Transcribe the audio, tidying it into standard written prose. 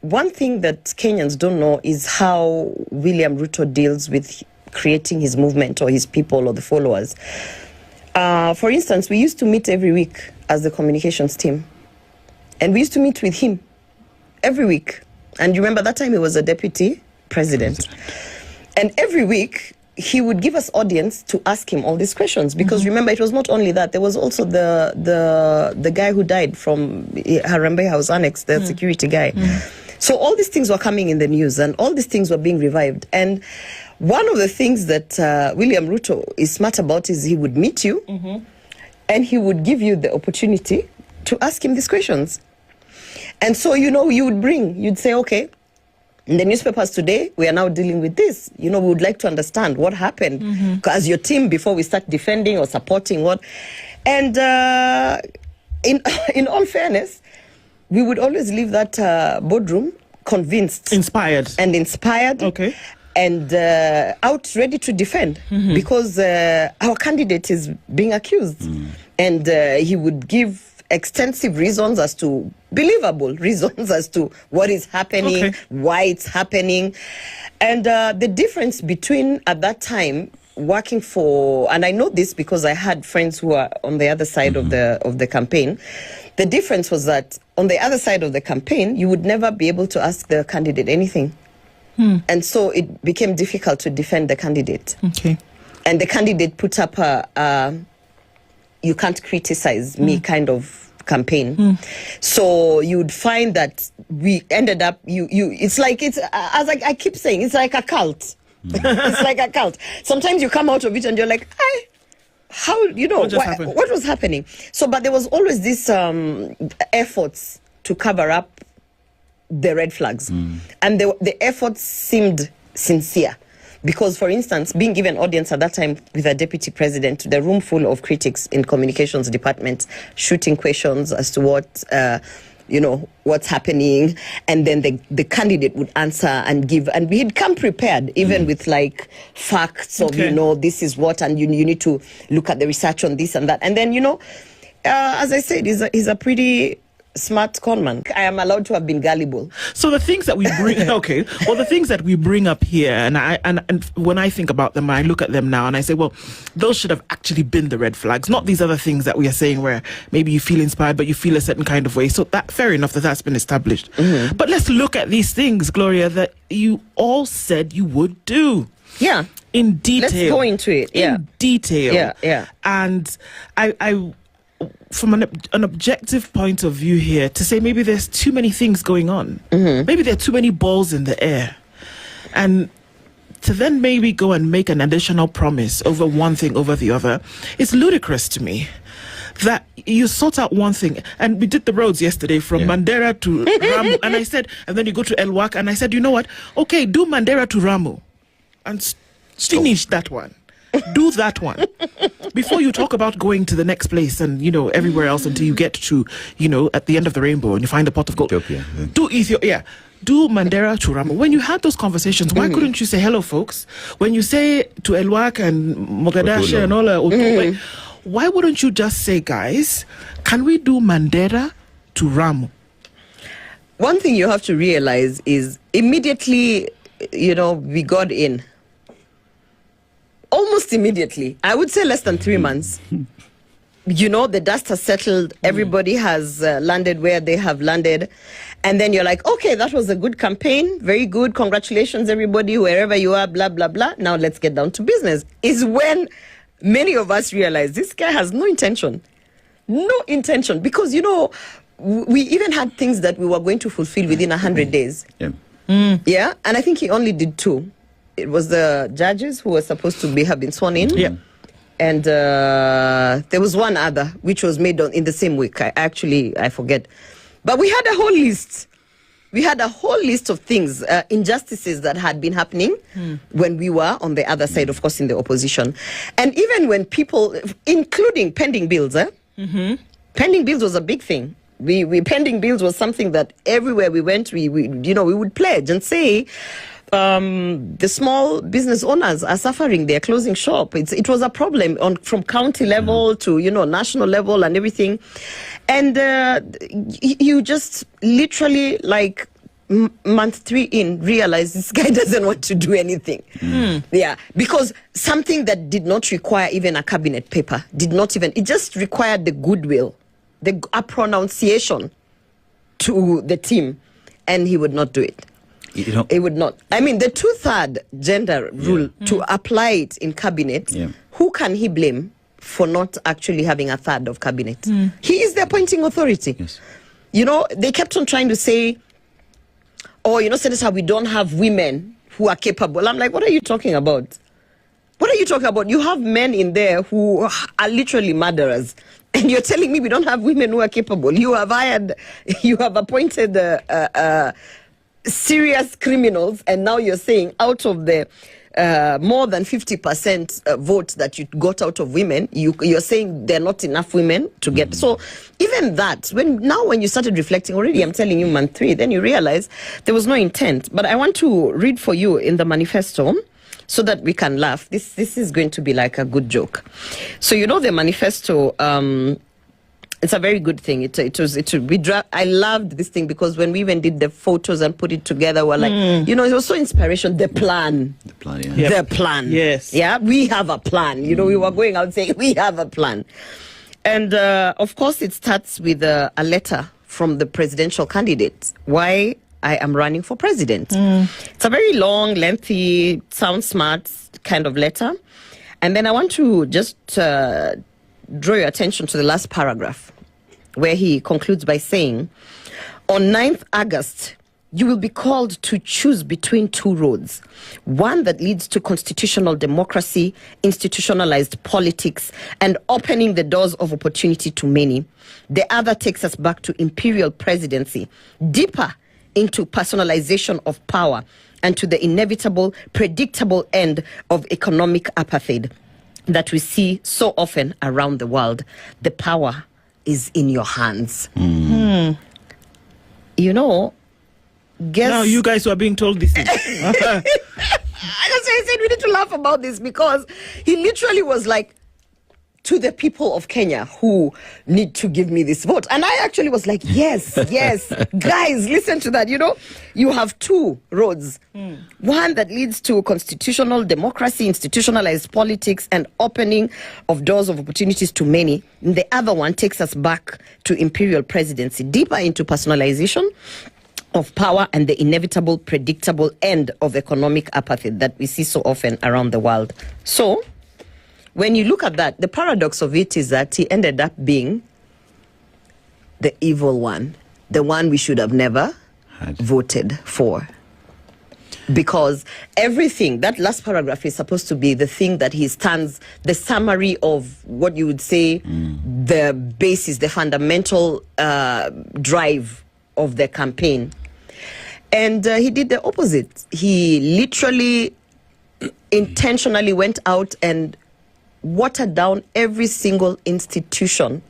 one thing that Kenyans don't know is how William Ruto deals with creating his movement or his people or the followers. For instance, we used to meet every week as the communications team. And we used to meet with him every week. And you remember that time he was a deputy president. And every week, he would give us audience to ask him all these questions. Because remember, it was not only that. There was also the guy who died from Harambee House Annex, the security guy. So all these things were coming in the news and all these things were being revived. And one of the things that William Ruto is smart about is he would meet you and he would give you the opportunity to ask him these questions. And so, you'd say, okay, in the newspapers today, we are now dealing with this. We would like to understand what happened as your team before we start defending or supporting what. And in all fairness, we would always leave that boardroom convinced. Inspired. Okay. And out ready to defend because our candidate is being accused. And he would give extensive reasons as to, believable reasons as to what is happening, why it's happening. And the difference between, at that time, working for, and I know this because I had friends who are on the other side of the campaign. The difference was that on the other side of the campaign, you would never be able to ask the candidate anything. And so it became difficult to defend the candidate. And the candidate put up a you can't criticize me kind of campaign. So you would find that we ended up, it's like, as I keep saying, it's like a cult. It's like a cult. Sometimes you come out of it and you're like, how, what was happening? So, but there was always this efforts to cover up the red flags. And the efforts seemed sincere. Because, for instance, being given audience at that time with a deputy president, the room full of critics in communications department, shooting questions as to what, what's happening. And then the candidate would answer and give. And we had come prepared, even with like facts of, this is what, and you need to look at the research on this and that. And then, as I said, he's a pretty smart conman. I am allowed to have been gullible. So the things that we bring, the things that we bring up here, and when I think about them, I look at them now and I say, well, those should have actually been the red flags, not these other things that we are saying where maybe you feel inspired, but you feel a certain kind of way. So that, fair enough, that's been established. But let's look at these things, Gloria, that you all said you would do. Yeah. In detail. Let's go into it. Yeah. In detail. Yeah. And I from an objective point of view here, to say maybe there's too many things going on. Maybe there are too many balls in the air. And to then maybe go and make an additional promise over one thing over the other, it's ludicrous to me that you sort out one thing. And we did the roads yesterday from Mandera to Ramu. And I said, and then you go to Elwak, and I said, you know what? Okay, do Mandera to Ramu and finish that one. Do that one before you talk about going to the next place and everywhere else until you get to at the end of the rainbow and you find a pot of gold. Ethiopia. Do Ethiopia. Do Mandera to Ramu. When you had those conversations, why couldn't you say hello, folks? When you say to Elwak and Mogadashu and all that, why wouldn't you just say, guys, can we do Mandera to Ramu? One thing you have to realize is immediately, we got in. Almost immediately. I would say less than 3 months. The dust has settled. Everybody has landed where they have landed. And then you're like, okay, that was a good campaign. Very good. Congratulations, everybody, wherever you are, blah, blah, blah. Now let's get down to business. Is when many of us realize this guy has no intention. No intention. Because, we even had things that we were going to fulfill within 100 days. Yeah. And I think he only did 2. It was the judges who were supposed to have been sworn in. Yeah. And there was one other, which was made in the same week. I forget. But we had a whole list. We had a whole list of things, injustices that had been happening when we were on the other side, of course, in the opposition. And even when people, including pending bills, pending bills was a big thing. Pending bills was something that everywhere we went, we would pledge and say, the small business owners are suffering. They're closing shop. It was a problem from county level to, national level and everything. And you just literally month 3 in, realized this guy doesn't want to do anything. Yeah, because something that did not require even a cabinet paper, it just required the goodwill, a pronunciation to the team, and he would not do it. It would not. I mean, the 2/3 gender rule, to apply it in cabinet, who can he blame for not actually having a third of cabinet? He is the appointing authority. Yes. You know, they kept on trying to say, oh, you know, Senator, we don't have women who are capable. I'm like, what are you talking about? What are you talking about? You have men in there who are literally murderers. And you're telling me we don't have women who are capable. You have appointed serious criminals, and now you're saying out of the more than 50% vote that you got out of women, you're saying there are not enough women to get. So even that, when you started reflecting already, I'm telling you, month 3, then you realize there was no intent. But I want to read for you in the manifesto so that we can laugh. This is going to be like a good joke. So you know the manifesto. It's a very good thing. I loved this thing because when we even did the photos and put it together, we're like, you know, it was so inspiration. The plan. The plan, yeah. The plan. Yes. Yeah, we have a plan. You know, we were going out saying, we have a plan. And of course, it starts with a letter from the presidential candidate. Why I am running for president. It's a very long, lengthy, sound smart kind of letter. And then I want to just draw your attention to the last paragraph, where he concludes by saying, on 9th August, you will be called to choose between 2 roads. One that leads to constitutional democracy, institutionalized politics, and opening the doors of opportunity to many. The other takes us back to imperial presidency, deeper into personalization of power, and to the inevitable, predictable end of economic apartheid that we see so often around the world. The power is in your hands. You know, guess... Now you guys who are being told this. That's why I said we need to laugh about this, because he literally was like, to the people of Kenya who need to give me this vote. And I actually was like, yes, guys, listen to that. You know, you have 2 roads. One that leads to constitutional democracy, institutionalized politics, and opening of doors of opportunities to many. And the other one takes us back to imperial presidency, deeper into personalization of power and the inevitable, predictable end of economic apartheid that we see so often around the world. So, when you look at that, the paradox of it is that he ended up being the evil one, the one we should have never voted for. Because everything, that last paragraph is supposed to be the thing that he stands, the summary of what you would say, the basis, the fundamental drive of the campaign. And he did the opposite. He literally, intentionally went out and watered down every single institution